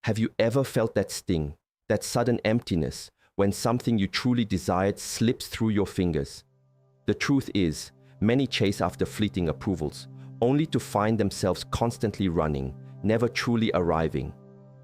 Have you ever felt that sting, that sudden emptiness, when something you truly desired slips through your fingers? The truth is, many chase after fleeting approvals, only to find themselves constantly running, never truly arriving.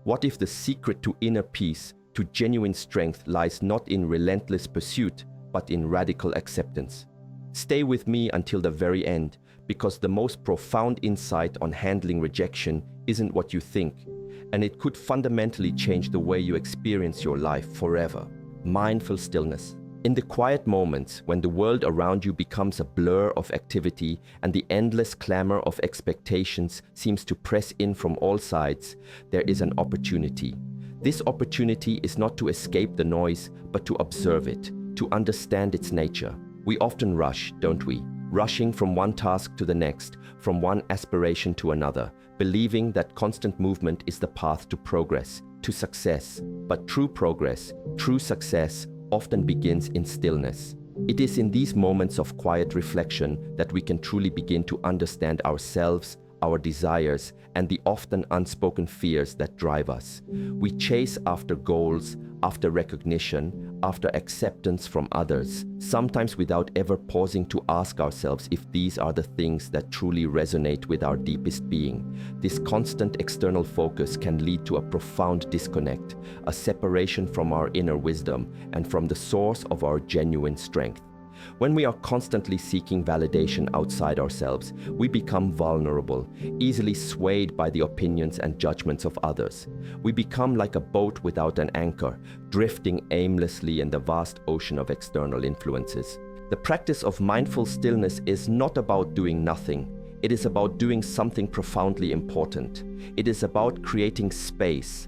What if the secret to inner peace, to genuine strength, lies not in relentless pursuit, but in radical acceptance? Stay with me until the very end, because the most profound insight on handling rejection isn't what you think, and it could fundamentally change the way you experience your life forever. Mindful stillness. In the quiet moments when the world around you becomes a blur of activity and the endless clamor of expectations seems to press in from all sides, there is an opportunity. This opportunity is not to escape the noise, but to observe it, to understand its nature. We often rush, don't we? Rushing from one task to the next, from one aspiration to another, believing that constant movement is the path to progress, to success. But true progress, true success, often begins in stillness. It is in these moments of quiet reflection that we can truly begin to understand ourselves, our desires, and the often unspoken fears that drive us. We chase after goals, after recognition, after acceptance from others, sometimes without ever pausing to ask ourselves if these are the things that truly resonate with our deepest being. This constant external focus can lead to a profound disconnect, a separation from our inner wisdom and from the source of our genuine strength. When we are constantly seeking validation outside ourselves, we become vulnerable, easily swayed by the opinions and judgments of others. We become like a boat without an anchor, drifting aimlessly in the vast ocean of external influences. The practice of mindful stillness is not about doing nothing. It is about doing something profoundly important. It is about creating space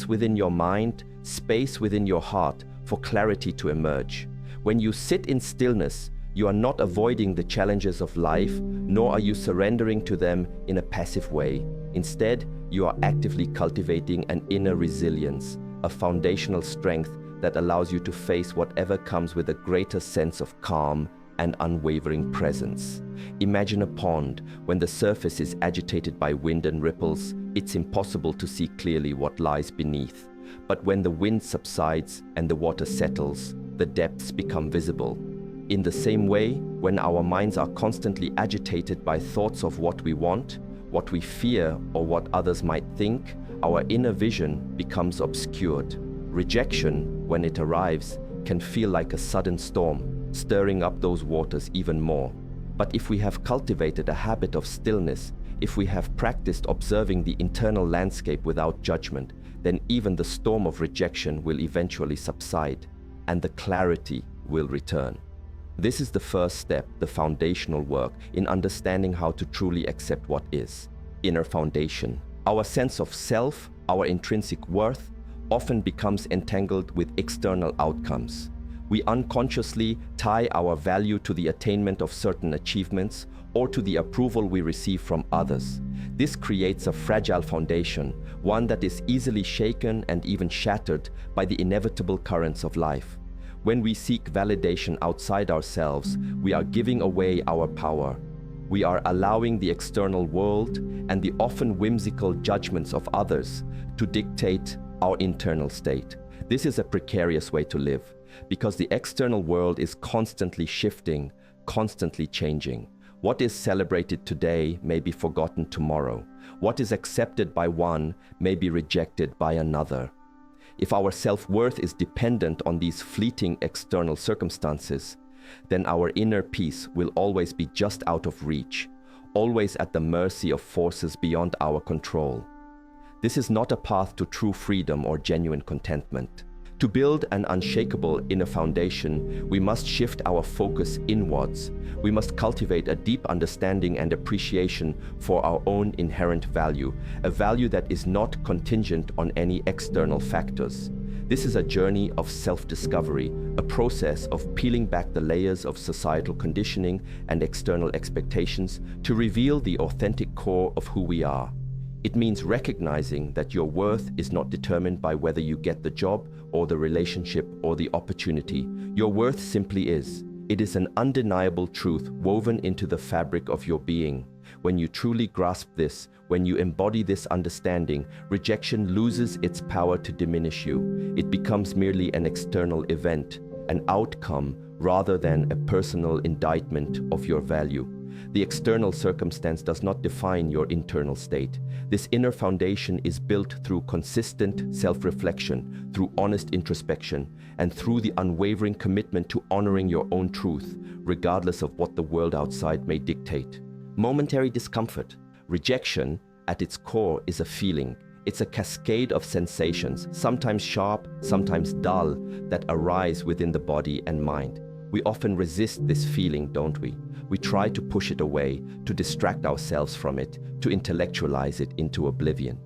within your mind, space within your heart for clarity to emerge. When you sit in stillness, you are not avoiding the challenges of life, nor are you surrendering to them in a passive way. Instead, you are actively cultivating an inner resilience, a foundational strength that allows you to face whatever comes with a greater sense of calm and unwavering presence. Imagine a pond. When the surface is agitated by wind and ripples, it's impossible to see clearly what lies beneath. But when the wind subsides and the water settles, the depths become visible. In the same way, when our minds are constantly agitated by thoughts of what we want, what we fear, or what others might think, our inner vision becomes obscured. Rejection, when it arrives, can feel like a sudden storm, stirring up those waters even more. But if we have cultivated a habit of stillness, if we have practiced observing the internal landscape without judgment, then even the storm of rejection will eventually subside, and the clarity will return. This is the first step, the foundational work in understanding how to truly accept what is. Inner foundation. Our sense of self, our intrinsic worth, often becomes entangled with external outcomes. We unconsciously tie our value to the attainment of certain achievements or to the approval we receive from others. This creates a fragile foundation, one that is easily shaken and even shattered by the inevitable currents of life. When we seek validation outside ourselves, we are giving away our power. We are allowing the external world and the often whimsical judgments of others to dictate our internal state. This is a precarious way to live, because the external world is constantly shifting, constantly changing. What is celebrated today may be forgotten tomorrow. What is accepted by one may be rejected by another. If our self-worth is dependent on these fleeting external circumstances, then our inner peace will always be just out of reach, always at the mercy of forces beyond our control. This is not a path to true freedom or genuine contentment. To build an unshakable inner foundation, we must shift our focus inwards. We must cultivate a deep understanding and appreciation for our own inherent value, a value that is not contingent on any external factors. This is a journey of self-discovery, a process of peeling back the layers of societal conditioning and external expectations to reveal the authentic core of who we are. It means recognizing that your worth is not determined by whether you get the job or the relationship or the opportunity. Your worth simply is. It is an undeniable truth woven into the fabric of your being. When you truly grasp this, when you embody this understanding, rejection loses its power to diminish you. It becomes merely an external event, an outcome, rather than a personal indictment of your value. The external circumstance does not define your internal state. This inner foundation is built through consistent self-reflection, through honest introspection, and through the unwavering commitment to honoring your own truth, regardless of what the world outside may dictate. Momentary discomfort. Rejection, at its core, is a feeling. It's a cascade of sensations, sometimes sharp, sometimes dull, that arise within the body and mind. We often resist this feeling, don't we? We try to push it away, to distract ourselves from it, to intellectualize it into oblivion.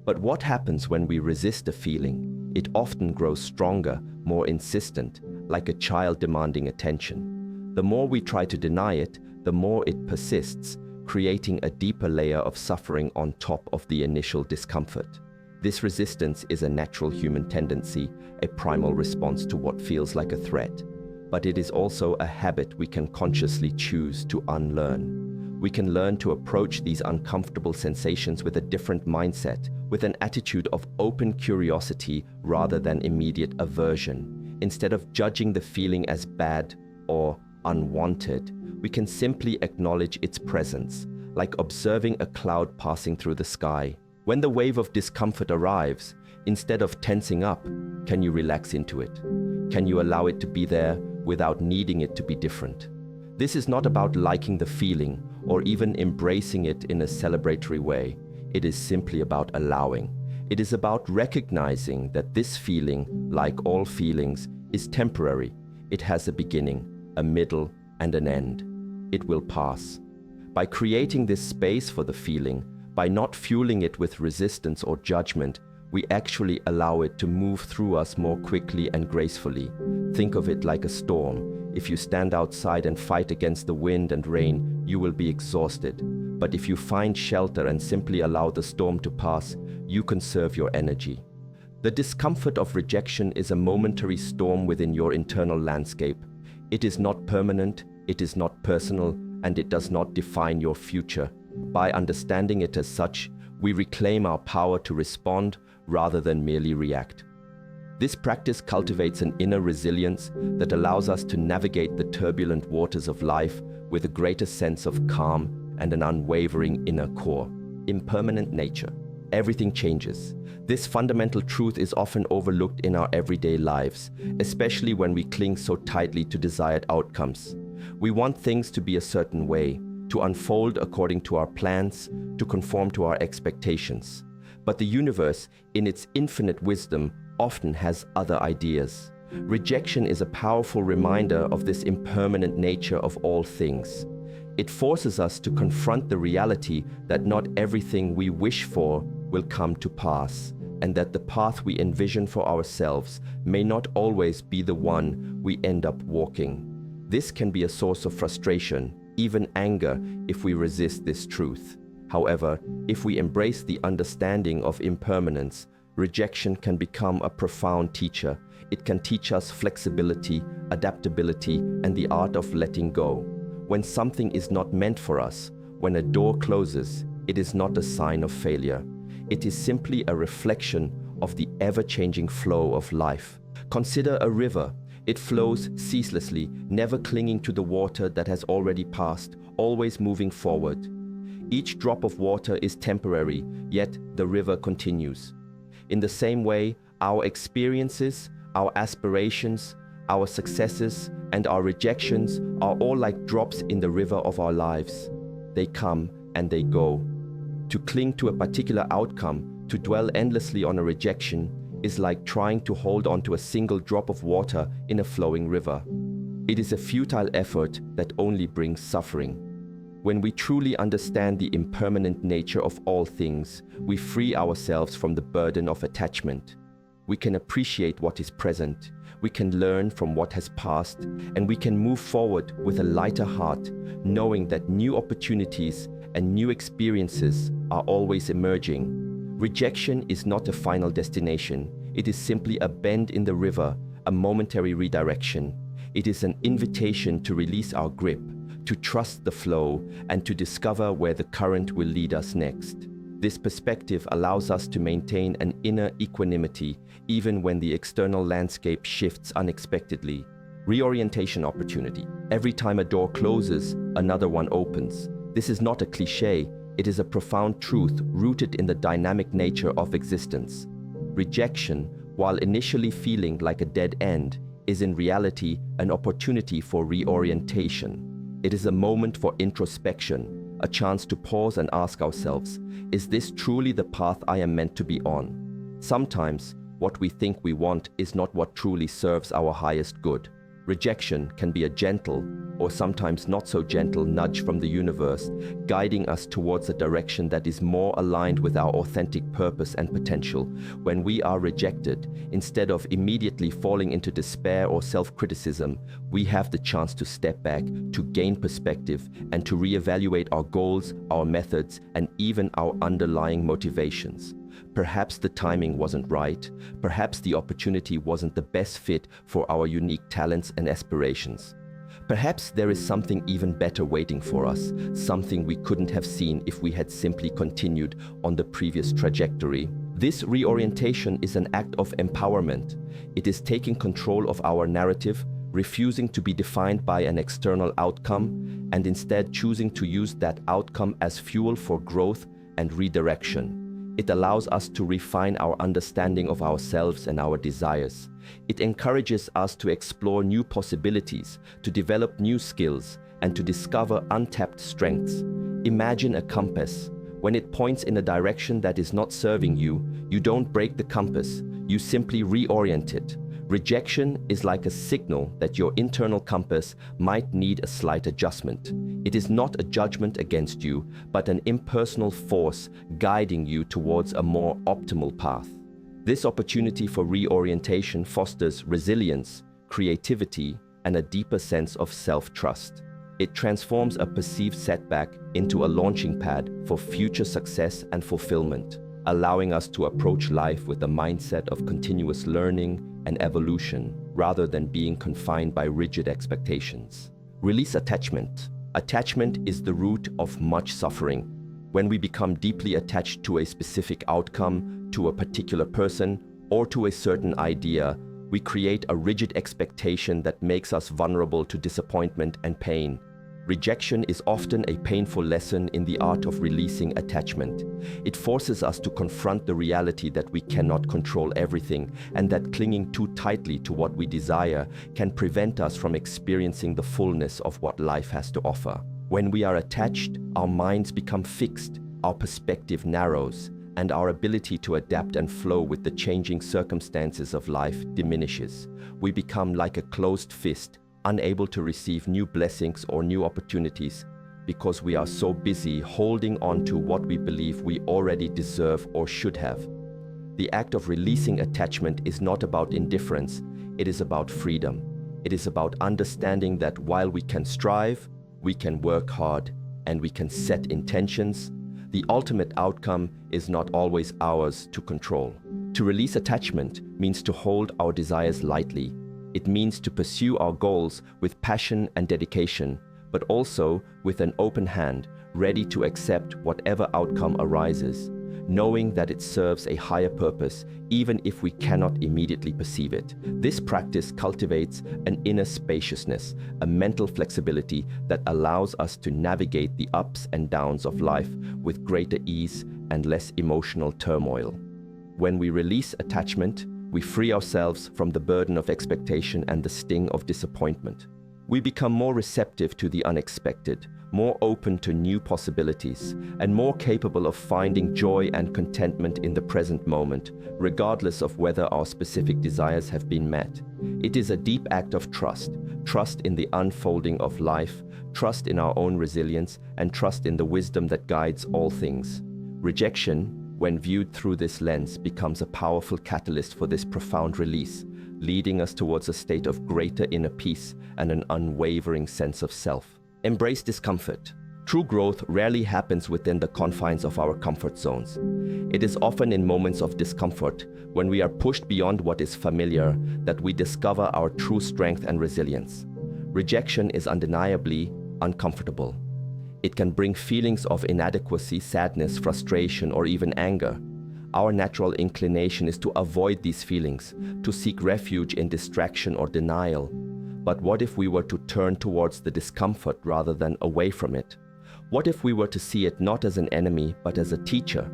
But what happens when we resist a feeling? It often grows stronger, more insistent, like a child demanding attention. The more we try to deny it, the more it persists, creating a deeper layer of suffering on top of the initial discomfort. This resistance is a natural human tendency, a primal response to what feels like a threat. But it is also a habit we can consciously choose to unlearn. We can learn to approach these uncomfortable sensations with a different mindset, with an attitude of open curiosity rather than immediate aversion. Instead of judging the feeling as bad or unwanted, we can simply acknowledge its presence, like observing a cloud passing through the sky. When the wave of discomfort arrives, instead of tensing up, can you relax into it? Can you allow it to be there without needing it to be different? This is not about liking the feeling or even embracing it in a celebratory way. It is simply about allowing. It is about recognizing that this feeling, like all feelings, is temporary. It has a beginning, a middle, and an end. It will pass. By creating this space for the feeling, by not fueling it with resistance or judgment, we actually allow it to move through us more quickly and gracefully. Think of it like a storm. If you stand outside and fight against the wind and rain, you will be exhausted. But if you find shelter and simply allow the storm to pass, you conserve your energy. The discomfort of rejection is a momentary storm within your internal landscape. It is not permanent, it is not personal, and it does not define your future. By understanding it as such, we reclaim our power to respond rather than merely react. This practice cultivates an inner resilience that allows us to navigate the turbulent waters of life with a greater sense of calm and an unwavering inner core. Impermanent nature. Everything changes. This fundamental truth is often overlooked in our everyday lives, especially when we cling so tightly to desired outcomes. We want things to be a certain way, to unfold according to our plans, to conform to our expectations. But the universe, in its infinite wisdom, often has other ideas. Rejection is a powerful reminder of this impermanent nature of all things. It forces us to confront the reality that not everything we wish for will come to pass, and that the path we envision for ourselves may not always be the one we end up walking. This can be a source of frustration, even anger, if we resist this truth. However, if we embrace the understanding of impermanence, rejection can become a profound teacher. It can teach us flexibility, adaptability, and the art of letting go. When something is not meant for us, when a door closes, it is not a sign of failure. It is simply a reflection of the ever-changing flow of life. Consider a river. It flows ceaselessly, never clinging to the water that has already passed, always moving forward. Each drop of water is temporary, yet the river continues. In the same way, our experiences, our aspirations, our successes, and our rejections are all like drops in the river of our lives. They come and they go. To cling to a particular outcome, to dwell endlessly on a rejection, is like trying to hold on to a single drop of water in a flowing river. It is a futile effort that only brings suffering. When we truly understand the impermanent nature of all things, we free ourselves from the burden of attachment. We can appreciate what is present, we can learn from what has passed, and we can move forward with a lighter heart, knowing that new opportunities and new experiences are always emerging. Rejection is not a final destination. It is simply a bend in the river, a momentary redirection. It is an invitation to release our grip, to trust the flow, and to discover where the current will lead us next. This perspective allows us to maintain an inner equanimity even when the external landscape shifts unexpectedly. Reorientation opportunity. Every time a door closes, another one opens. This is not a cliché, it is a profound truth rooted in the dynamic nature of existence. Rejection, while initially feeling like a dead end, is in reality an opportunity for reorientation. It is a moment for introspection, a chance to pause and ask ourselves, is this truly the path I am meant to be on? Sometimes, what we think we want is not what truly serves our highest good. Rejection can be a gentle, or sometimes not so gentle, nudge from the universe, guiding us towards a direction that is more aligned with our authentic purpose and potential. When we are rejected, instead of immediately falling into despair or self-criticism, we have the chance to step back, to gain perspective, and to reevaluate our goals, our methods, and even our underlying motivations. Perhaps the timing wasn't right. Perhaps the opportunity wasn't the best fit for our unique talents and aspirations. Perhaps there is something even better waiting for us, something we couldn't have seen if we had simply continued on the previous trajectory. This reorientation is an act of empowerment. It is taking control of our narrative, refusing to be defined by an external outcome, and instead choosing to use that outcome as fuel for growth and redirection. It allows us to refine our understanding of ourselves and our desires. It encourages us to explore new possibilities, to develop new skills, and to discover untapped strengths. Imagine a compass. When it points in a direction that is not serving you, you don't break the compass, you simply reorient it. Rejection is like a signal that your internal compass might need a slight adjustment. It is not a judgment against you, but an impersonal force guiding you towards a more optimal path. This opportunity for reorientation fosters resilience, creativity, and a deeper sense of self-trust. It transforms a perceived setback into a launching pad for future success and fulfillment, allowing us to approach life with a mindset of continuous learning and evolution rather than being confined by rigid expectations. Release attachment. Attachment is the root of much suffering. When we become deeply attached to a specific outcome, to a particular person, or to a certain idea, we create a rigid expectation that makes us vulnerable to disappointment and pain. Rejection is often a painful lesson in the art of releasing attachment. It forces us to confront the reality that we cannot control everything, and that clinging too tightly to what we desire can prevent us from experiencing the fullness of what life has to offer. When we are attached, our minds become fixed, our perspective narrows, and our ability to adapt and flow with the changing circumstances of life diminishes. We become like a closed fist, unable to receive new blessings or new opportunities because we are so busy holding on to what we believe we already deserve or should have. The act of releasing attachment is not about indifference, it is about freedom. It is about understanding that while we can strive, we can work hard, and we can set intentions, the ultimate outcome is not always ours to control. To release attachment means to hold our desires lightly. It means to pursue our goals with passion and dedication, but also with an open hand, ready to accept whatever outcome arises, knowing that it serves a higher purpose, even if we cannot immediately perceive it. This practice cultivates an inner spaciousness, a mental flexibility that allows us to navigate the ups and downs of life with greater ease and less emotional turmoil. When we release attachment, we free ourselves from the burden of expectation and the sting of disappointment. We become more receptive to the unexpected, more open to new possibilities, and more capable of finding joy and contentment in the present moment, regardless of whether our specific desires have been met. It is a deep act of trust, trust in the unfolding of life, trust in our own resilience, and trust in the wisdom that guides all things. Rejection, when viewed through this lens, becomes a powerful catalyst for this profound release, leading us towards a state of greater inner peace and an unwavering sense of self. Embrace discomfort. True growth rarely happens within the confines of our comfort zones. It is often in moments of discomfort, when we are pushed beyond what is familiar, that we discover our true strength and resilience. Rejection is undeniably uncomfortable. It can bring feelings of inadequacy, sadness, frustration, or even anger. Our natural inclination is to avoid these feelings, to seek refuge in distraction or denial. But what if we were to turn towards the discomfort rather than away from it? What if we were to see it not as an enemy, but as a teacher?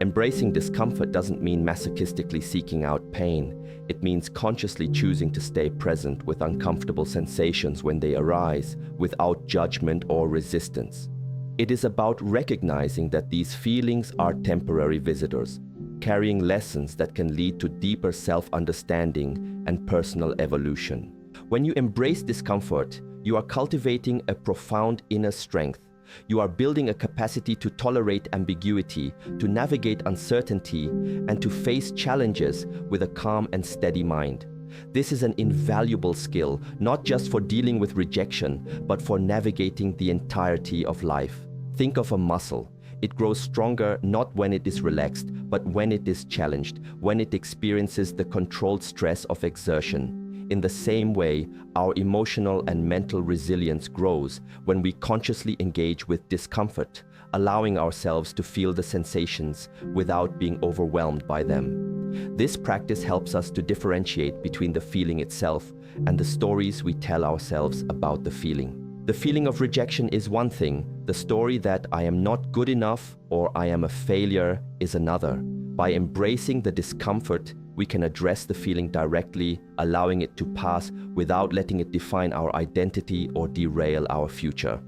Embracing discomfort doesn't mean masochistically seeking out pain. It means consciously choosing to stay present with uncomfortable sensations when they arise, without judgment or resistance. It is about recognizing that these feelings are temporary visitors, carrying lessons that can lead to deeper self-understanding and personal evolution. When you embrace discomfort, you are cultivating a profound inner strength. You are building a capacity to tolerate ambiguity, to navigate uncertainty, and to face challenges with a calm and steady mind. This is an invaluable skill, not just for dealing with rejection, but for navigating the entirety of life. Think of a muscle. It grows stronger not when it is relaxed, but when it is challenged, when it experiences the controlled stress of exertion. In the same way, our emotional and mental resilience grows when we consciously engage with discomfort, allowing ourselves to feel the sensations without being overwhelmed by them. This practice helps us to differentiate between the feeling itself and the stories we tell ourselves about the feeling. The feeling of rejection is one thing. The story that I am not good enough or I am a failure is another. By embracing the discomfort, we can address the feeling directly, allowing it to pass without letting it define our identity or derail our future.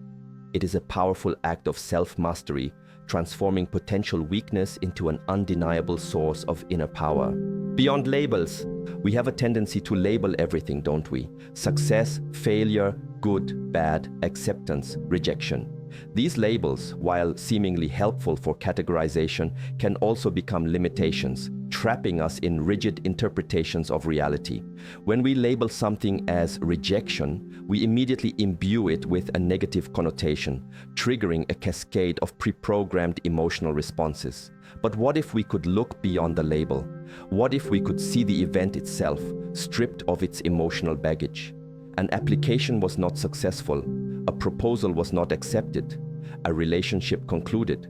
It is a powerful act of self-mastery, transforming potential weakness into an undeniable source of inner power. Beyond labels, we have a tendency to label everything, don't we? Success, failure, good, bad, acceptance, rejection. These labels, while seemingly helpful for categorization, can also become limitations, trapping us in rigid interpretations of reality. When we label something as rejection, we immediately imbue it with a negative connotation, triggering a cascade of pre-programmed emotional responses. But what if we could look beyond the label? What if we could see the event itself, stripped of its emotional baggage? An application was not successful. A proposal was not accepted. A relationship concluded.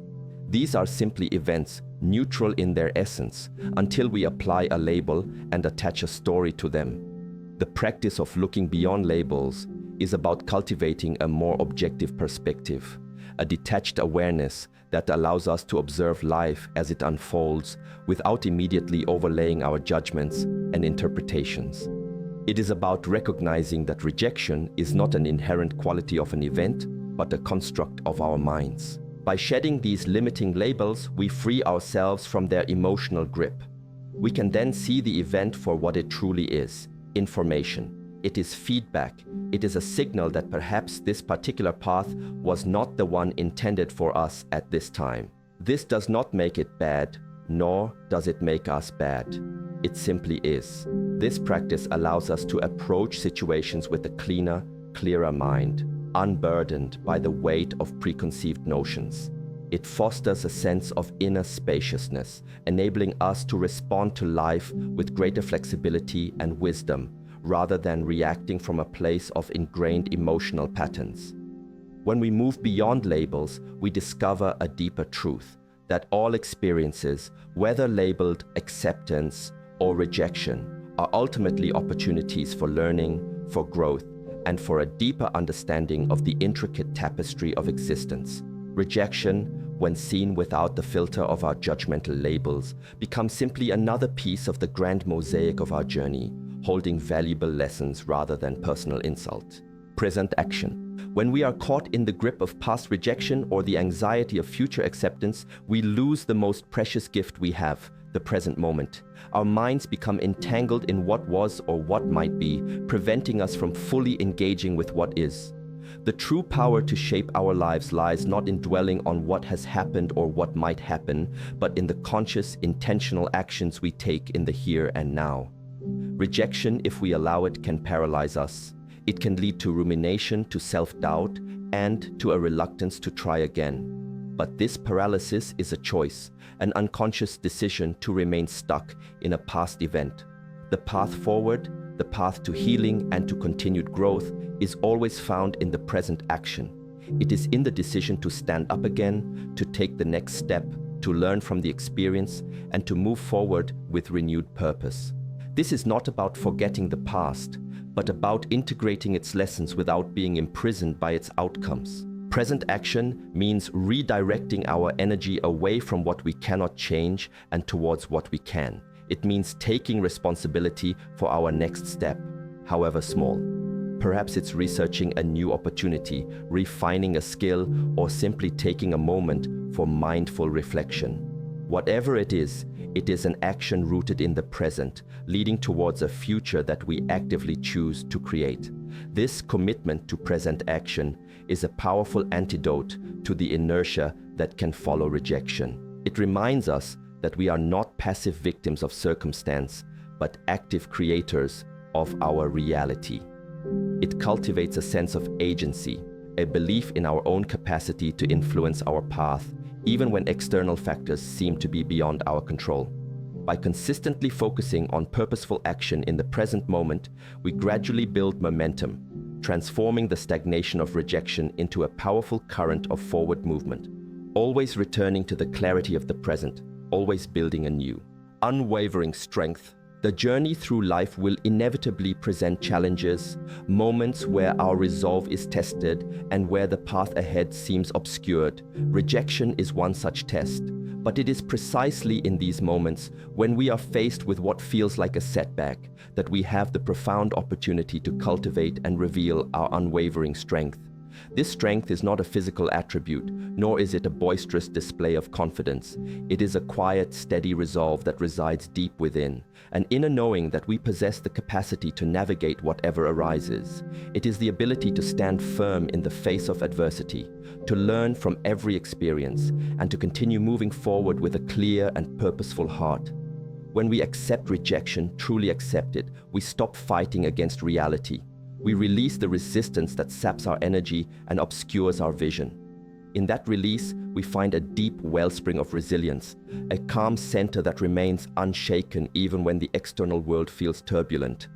These are simply events, neutral in their essence, until we apply a label and attach a story to them. The practice of looking beyond labels is about cultivating a more objective perspective, a detached awareness that allows us to observe life as it unfolds without immediately overlaying our judgments and interpretations. It is about recognizing that rejection is not an inherent quality of an event, but a construct of our minds. By shedding these limiting labels, we free ourselves from their emotional grip. We can then see the event for what it truly is: information. It is feedback. It is a signal that perhaps this particular path was not the one intended for us at this time. This does not make it bad, nor does it make us bad. It simply is. This practice allows us to approach situations with a cleaner, clearer mind, unburdened by the weight of preconceived notions. It fosters a sense of inner spaciousness, enabling us to respond to life with greater flexibility and wisdom, rather than reacting from a place of ingrained emotional patterns. When we move beyond labels, we discover a deeper truth, that all experiences, whether labeled acceptance or rejection, are ultimately opportunities for learning, for growth, and for a deeper understanding of the intricate tapestry of existence. Rejection, when seen without the filter of our judgmental labels, becomes simply another piece of the grand mosaic of our journey, holding valuable lessons rather than personal insult. Present action. When we are caught in the grip of past rejection or the anxiety of future acceptance, we lose the most precious gift we have, the present moment. Our minds become entangled in what was or what might be, preventing us from fully engaging with what is. The true power to shape our lives lies not in dwelling on what has happened or what might happen, but in the conscious, intentional actions we take in the here and now. Rejection, if we allow it, can paralyze us. It can lead to rumination, to self-doubt, and to a reluctance to try again. But this paralysis is a choice, an unconscious decision to remain stuck in a past event. The path forward, the path to healing and to continued growth, is always found in the present action. It is in the decision to stand up again, to take the next step, to learn from the experience, and to move forward with renewed purpose. This is not about forgetting the past, but about integrating its lessons without being imprisoned by its outcomes. Present action means redirecting our energy away from what we cannot change and towards what we can. It means taking responsibility for our next step, however small. Perhaps it's researching a new opportunity, refining a skill, or simply taking a moment for mindful reflection. Whatever it is an action rooted in the present, leading towards a future that we actively choose to create. This commitment to present action is a powerful antidote to the inertia that can follow rejection. It reminds us that we are not passive victims of circumstance, but active creators of our reality. It cultivates a sense of agency, a belief in our own capacity to influence our path, even when external factors seem to be beyond our control. By consistently focusing on purposeful action in the present moment, we gradually build momentum, transforming the stagnation of rejection into a powerful current of forward movement, always returning to the clarity of the present, always building anew. Unwavering strength. The journey through life will inevitably present challenges, moments where our resolve is tested and where the path ahead seems obscured. Rejection is one such test, but it is precisely in these moments, when we are faced with what feels like a setback, that we have the profound opportunity to cultivate and reveal our unwavering strength. This strength is not a physical attribute, nor is it a boisterous display of confidence. It is a quiet, steady resolve that resides deep within, an inner knowing that we possess the capacity to navigate whatever arises. It is the ability to stand firm in the face of adversity, to learn from every experience, and to continue moving forward with a clear and purposeful heart. When we accept rejection, truly accept it, we stop fighting against reality. We release the resistance that saps our energy and obscures our vision. In that release, we find a deep wellspring of resilience, a calm center that remains unshaken even when the external world feels turbulent.